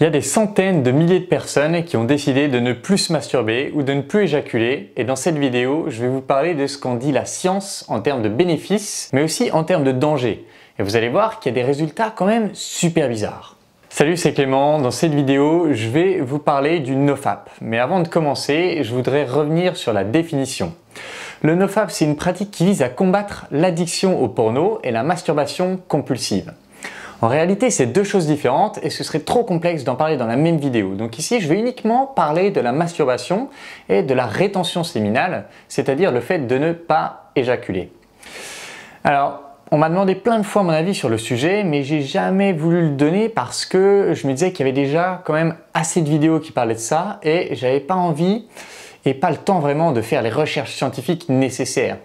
Il y a des centaines de milliers de personnes qui ont décidé de ne plus se masturber ou de ne plus éjaculer, et dans cette vidéo, je vais vous parler de ce qu'en dit la science en termes de bénéfices, mais aussi en termes de danger. Et vous allez voir qu'il y a des résultats quand même super bizarres. Salut, c'est Clément. Dans cette vidéo, je vais vous parler du NoFap. Mais avant de commencer, je voudrais revenir sur la définition. Le NoFap, c'est une pratique qui vise à combattre l'addiction au porno et la masturbation compulsive. En réalité, c'est deux choses différentes et ce serait trop complexe d'en parler dans la même vidéo. Donc ici, je vais uniquement parler de la masturbation et de la rétention séminale, c'est-à-dire le fait de ne pas éjaculer. Alors, on m'a demandé plein de fois mon avis sur le sujet, mais j'ai jamais voulu le donner parce que je me disais qu'il y avait déjà quand même assez de vidéos qui parlaient de ça et j'avais pas envie et pas le temps vraiment de faire les recherches scientifiques nécessaires.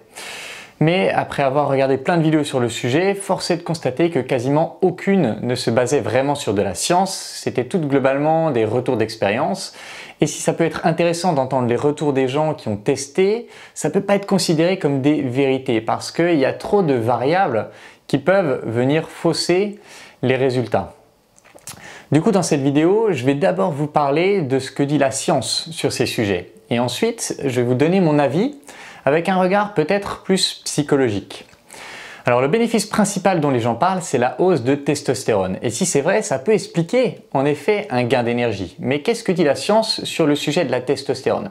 Mais après avoir regardé plein de vidéos sur le sujet, force est de constater que quasiment aucune ne se basait vraiment sur de la science, c'était toutes globalement des retours d'expérience. Et si ça peut être intéressant d'entendre les retours des gens qui ont testé, ça peut pas être considéré comme des vérités parce qu'il y a trop de variables qui peuvent venir fausser les résultats. Du coup, dans cette vidéo, je vais d'abord vous parler de ce que dit la science sur ces sujets. Et ensuite, je vais vous donner mon avis avec un regard peut-être plus psychologique. Alors le bénéfice principal dont les gens parlent, c'est la hausse de testostérone. Et si c'est vrai, ça peut expliquer en effet un gain d'énergie. Mais qu'est-ce que dit la science sur le sujet de la testostérone?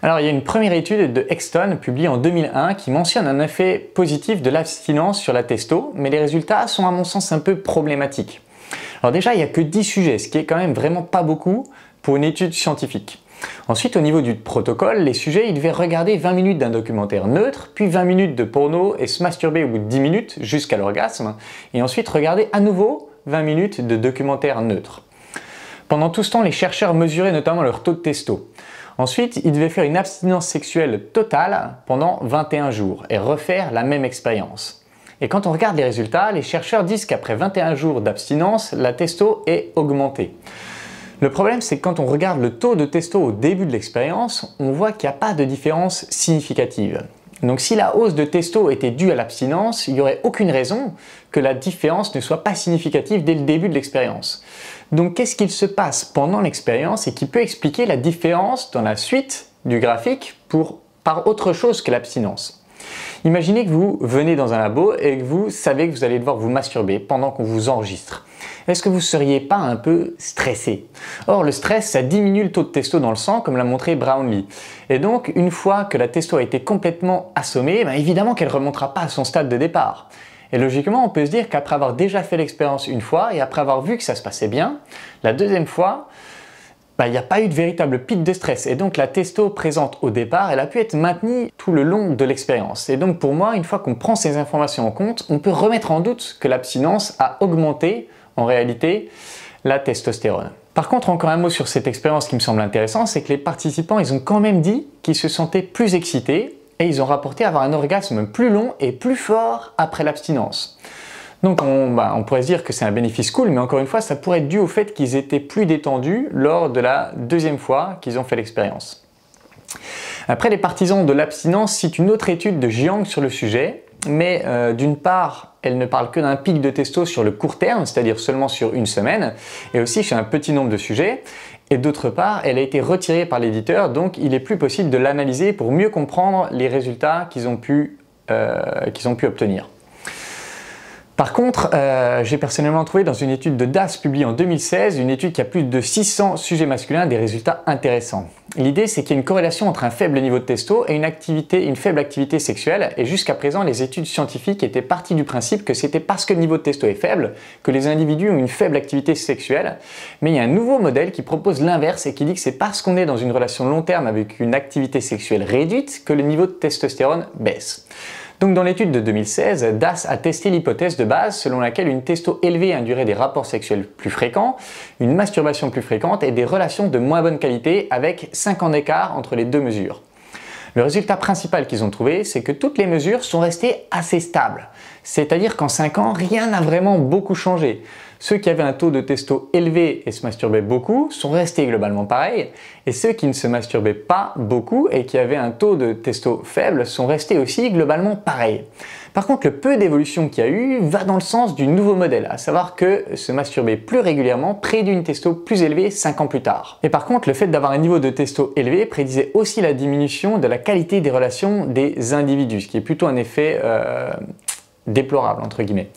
Alors il y a une première étude de Exton publiée en 2001 qui mentionne un effet positif de l'abstinence sur la testo, mais les résultats sont à mon sens un peu problématiques. Alors déjà, il n'y a que 10 sujets, ce qui est quand même vraiment pas beaucoup pour une étude scientifique. Ensuite, au niveau du protocole, les sujets ils devaient regarder 20 minutes d'un documentaire neutre, puis 20 minutes de porno et se masturber au bout de 10 minutes jusqu'à l'orgasme, et ensuite regarder à nouveau 20 minutes de documentaire neutre. Pendant tout ce temps, les chercheurs mesuraient notamment leur taux de testo. Ensuite, ils devaient faire une abstinence sexuelle totale pendant 21 jours et refaire la même expérience. Et quand on regarde les résultats, les chercheurs disent qu'après 21 jours d'abstinence, la testo est augmentée. Le problème, c'est que quand on regarde le taux de testo au début de l'expérience, on voit qu'il n'y a pas de différence significative. Donc si la hausse de testo était due à l'abstinence, il n'y aurait aucune raison que la différence ne soit pas significative dès le début de l'expérience. Donc qu'est-ce qu'il se passe pendant l'expérience et qui peut expliquer la différence dans la suite du graphique par autre chose que l'abstinence? Imaginez que vous venez dans un labo et que vous savez que vous allez devoir vous masturber pendant qu'on vous enregistre. Est-ce que vous ne seriez pas un peu stressé? Or, le stress, ça diminue le taux de testo dans le sang, comme l'a montré Brownlee. Et donc, une fois que la testo a été complètement assommée, évidemment qu'elle ne remontera pas à son stade de départ. Et logiquement, on peut se dire qu'après avoir déjà fait l'expérience une fois et après avoir vu que ça se passait bien, la deuxième fois, il n'y a pas eu de véritable pic de stress et donc la testo présente au départ, elle a pu être maintenue tout le long de l'expérience. Et donc pour moi, une fois qu'on prend ces informations en compte, on peut remettre en doute que l'abstinence a augmenté en réalité la testostérone. Par contre, encore un mot sur cette expérience qui me semble intéressant, c'est que les participants, ils ont quand même dit qu'ils se sentaient plus excités et ils ont rapporté avoir un orgasme plus long et plus fort après l'abstinence. Donc on pourrait se dire que c'est un bénéfice cool, mais encore une fois, ça pourrait être dû au fait qu'ils étaient plus détendus lors de la deuxième fois qu'ils ont fait l'expérience. Après, les partisans de l'abstinence citent une autre étude de Jiang sur le sujet, mais d'une part, elle ne parle que d'un pic de testo sur le court terme, c'est-à-dire seulement sur une semaine, et aussi chez un petit nombre de sujets, et d'autre part, elle a été retirée par l'éditeur, donc il est plus possible de l'analyser pour mieux comprendre les résultats qu'ils ont pu obtenir. Par contre, j'ai personnellement trouvé dans une étude de Das publiée en 2016, une étude qui a plus de 600 sujets masculins, des résultats intéressants. L'idée, c'est qu'il y a une corrélation entre un faible niveau de testo et une faible activité sexuelle, et jusqu'à présent, les études scientifiques étaient parties du principe que c'était parce que le niveau de testo est faible que les individus ont une faible activité sexuelle, mais il y a un nouveau modèle qui propose l'inverse et qui dit que c'est parce qu'on est dans une relation long terme avec une activité sexuelle réduite que le niveau de testostérone baisse. Donc dans l'étude de 2016, Das a testé l'hypothèse de base selon laquelle une testo élevée induirait des rapports sexuels plus fréquents, une masturbation plus fréquente et des relations de moins bonne qualité avec 5 ans d'écart entre les deux mesures. Le résultat principal qu'ils ont trouvé, c'est que toutes les mesures sont restées assez stables. C'est-à-dire qu'en 5 ans, rien n'a vraiment beaucoup changé. Ceux qui avaient un taux de testo élevé et se masturbaient beaucoup sont restés globalement pareils, et ceux qui ne se masturbaient pas beaucoup et qui avaient un taux de testo faible sont restés aussi globalement pareils. Par contre, le peu d'évolution qu'il y a eu va dans le sens du nouveau modèle, à savoir que se masturber plus régulièrement prédit une testo plus élevée 5 ans plus tard. Et par contre, le fait d'avoir un niveau de testo élevé prédisait aussi la diminution de la qualité des relations des individus, ce qui est plutôt un effet déplorable entre guillemets.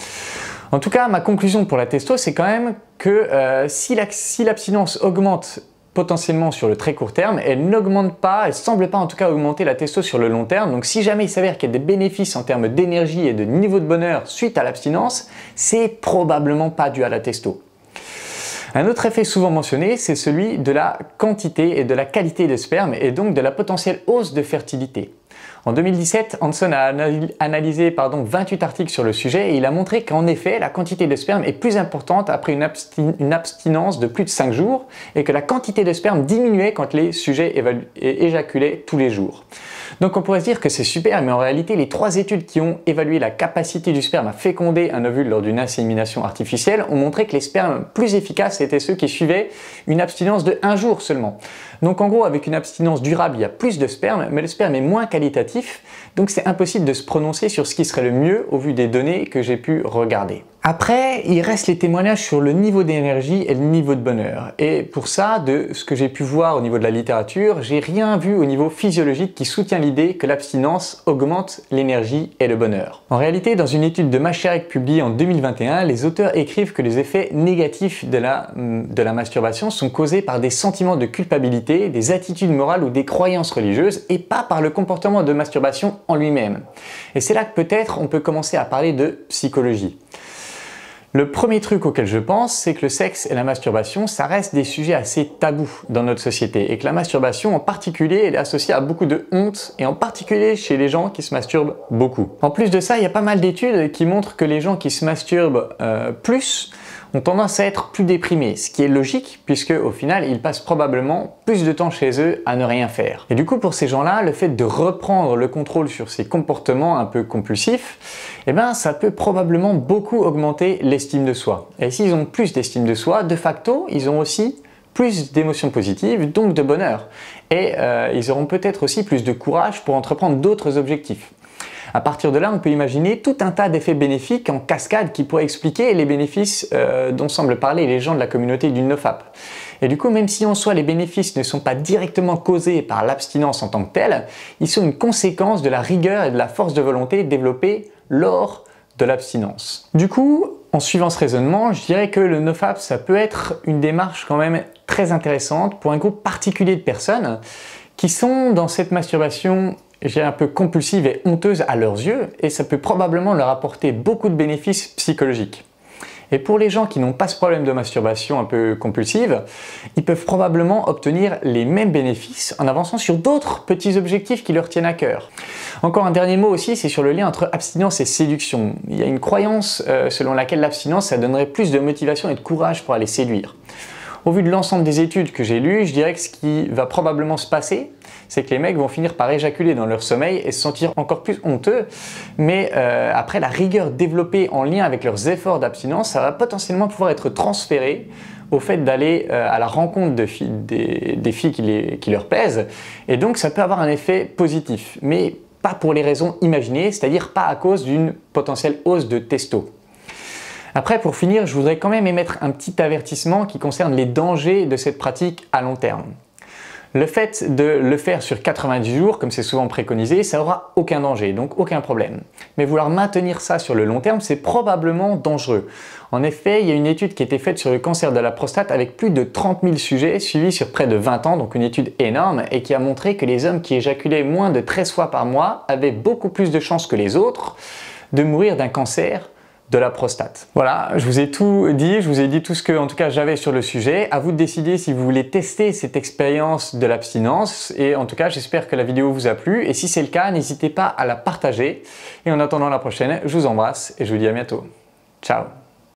En tout cas, ma conclusion pour la testo, c'est quand même que si l'abstinence augmente potentiellement sur le très court terme, elle n'augmente pas, elle semble pas en tout cas augmenter la testo sur le long terme. Donc si jamais il s'avère qu'il y a des bénéfices en termes d'énergie et de niveau de bonheur suite à l'abstinence, c'est probablement pas dû à la testo. Un autre effet souvent mentionné, c'est celui de la quantité et de la qualité de sperme et donc de la potentielle hausse de fertilité. En 2017, Hanson a analysé 28 articles sur le sujet et il a montré qu'en effet, la quantité de sperme est plus importante après une abstinence de plus de 5 jours et que la quantité de sperme diminuait quand les sujets éjaculaient tous les jours. Donc on pourrait se dire que c'est super, mais en réalité, les 3 études qui ont évalué la capacité du sperme à féconder un ovule lors d'une insémination artificielle ont montré que les spermes plus efficaces étaient ceux qui suivaient une abstinence de 1 jour seulement. Donc en gros, avec une abstinence durable, il y a plus de sperme, mais le sperme est moins qualitatif, donc c'est impossible de se prononcer sur ce qui serait le mieux au vu des données que j'ai pu regarder. Après, il reste les témoignages sur le niveau d'énergie et le niveau de bonheur. Et pour ça, de ce que j'ai pu voir au niveau de la littérature, j'ai rien vu au niveau physiologique qui soutient l'idée que l'abstinence augmente l'énergie et le bonheur. En réalité, dans une étude de Masharek publiée en 2021, les auteurs écrivent que les effets négatifs de la masturbation sont causés par des sentiments de culpabilité, des attitudes morales ou des croyances religieuses et pas par le comportement de masturbation en lui-même. Et c'est là que peut-être on peut commencer à parler de psychologie. Le premier truc auquel je pense, c'est que le sexe et la masturbation, ça reste des sujets assez tabous dans notre société et que la masturbation en particulier, elle est associée à beaucoup de honte et en particulier chez les gens qui se masturbent beaucoup. En plus de ça, il y a pas mal d'études qui montrent que les gens qui se masturbent plus ont tendance à être plus déprimés, ce qui est logique puisque au final ils passent probablement plus de temps chez eux à ne rien faire. Et du coup pour ces gens-là, le fait de reprendre le contrôle sur ces comportements un peu compulsifs, eh ben ça peut probablement beaucoup augmenter l'estime de soi. Et s'ils ont plus d'estime de soi, de facto, ils ont aussi plus d'émotions positives, donc de bonheur. Et ils auront peut-être aussi plus de courage pour entreprendre d'autres objectifs. À partir de là, on peut imaginer tout un tas d'effets bénéfiques en cascade qui pourraient expliquer les bénéfices dont semblent parler les gens de la communauté du NoFap. Et du coup, même si en soi les bénéfices ne sont pas directement causés par l'abstinence en tant que telle, ils sont une conséquence de la rigueur et de la force de volonté développée lors de l'abstinence. Du coup, en suivant ce raisonnement, je dirais que le NoFap, ça peut être une démarche quand même très intéressante pour un groupe particulier de personnes qui sont dans cette masturbation un peu compulsive et honteuse à leurs yeux, et ça peut probablement leur apporter beaucoup de bénéfices psychologiques. Et pour les gens qui n'ont pas ce problème de masturbation un peu compulsive, ils peuvent probablement obtenir les mêmes bénéfices en avançant sur d'autres petits objectifs qui leur tiennent à cœur. Encore un dernier mot aussi, c'est sur le lien entre abstinence et séduction. Il y a une croyance selon laquelle l'abstinence, ça donnerait plus de motivation et de courage pour aller séduire. Au vu de l'ensemble des études que j'ai lues, je dirais que ce qui va probablement se passer, c'est que les mecs vont finir par éjaculer dans leur sommeil et se sentir encore plus honteux, mais après la rigueur développée en lien avec leurs efforts d'abstinence, ça va potentiellement pouvoir être transféré au fait d'aller à la rencontre des filles qui leur plaisent, et donc ça peut avoir un effet positif, mais pas pour les raisons imaginées, c'est-à-dire pas à cause d'une potentielle hausse de testo. Après, pour finir, je voudrais quand même émettre un petit avertissement qui concerne les dangers de cette pratique à long terme. Le fait de le faire sur 90 jours, comme c'est souvent préconisé, ça n'aura aucun danger, donc aucun problème. Mais vouloir maintenir ça sur le long terme, c'est probablement dangereux. En effet, il y a une étude qui a été faite sur le cancer de la prostate avec plus de 30 000 sujets suivis sur près de 20 ans, donc une étude énorme, et qui a montré que les hommes qui éjaculaient moins de 13 fois par mois avaient beaucoup plus de chances que les autres de mourir d'un cancer de la prostate. Voilà, je vous ai tout dit, je vous ai dit tout ce que en tout cas j'avais sur le sujet. À vous de décider si vous voulez tester cette expérience de l'abstinence, et en tout cas j'espère que la vidéo vous a plu, et si c'est le cas, n'hésitez pas à la partager. Et en attendant la prochaine, je vous embrasse et je vous dis à bientôt. Ciao.